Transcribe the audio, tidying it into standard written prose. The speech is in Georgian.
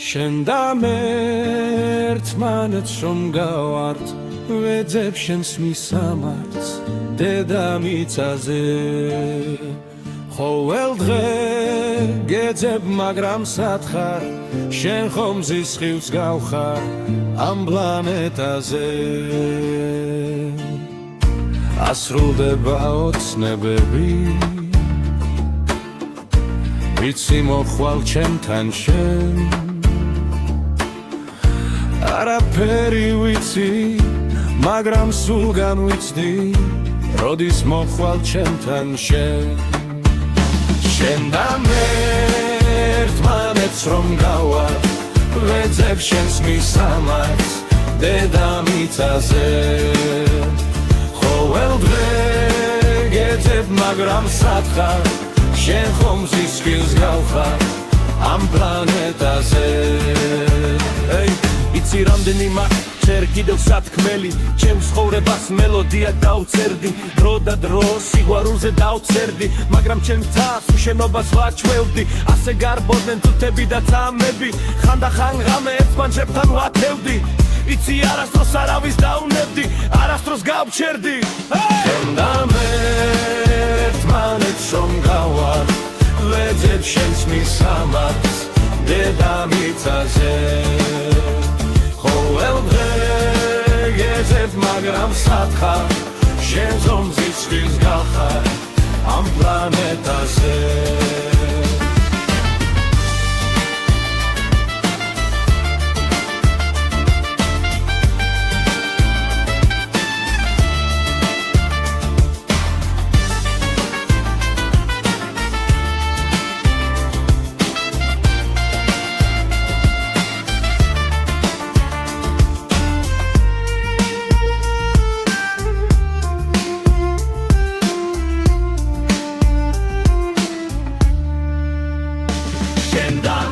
შენ და მე ერთმანეთს რომ გავართ ვეძებ შენს მისამართს დედამიწაზე ყოველდღე გეძებ მაგრამ სათხარ შენ ხომ ზისხილს გავხარ ამ პლანეტაზე ასრულდება ოცნებები ვიცი მოხვალ ჩემთან შენ არაფერი ვიცი მაგრამ სულგან ვიცდი როდის მოხვალ ჩემთან შენ შენ და მე ერთმანეთს რომ გავართ ვეძებ შენს მისამართს დედამიწაზე ყოველდღე გეძებ მაგრამ სათხარ შენ ხომ ზისხილს გავხარ ამ პლანეტაზე იცი რამდენი მაქვს კიდევ სათქმელი ჩემს ცხოვრებას მელოდია დავწერდი დრო და დრო სიყვარულზე დავწერდი მაგრამ ჩემს თავს შენობას ვაჩვევდი ასე გარბოდნენ თუთები და წამები ხანდახან ღამეებს მანჩებთან ვათევდი იცი არასდროს არავის დაუნებდი არასდროს გავჩერდი შენ და მე ერთმანეთს რომ გავართ ვეძებ შენს მისამართს დედამიწაზე ყოველდღე გეძებ მაგრამ სათხარ შენ ხომ ზისხილს გავხარ ამ პლანეტაზე შენ და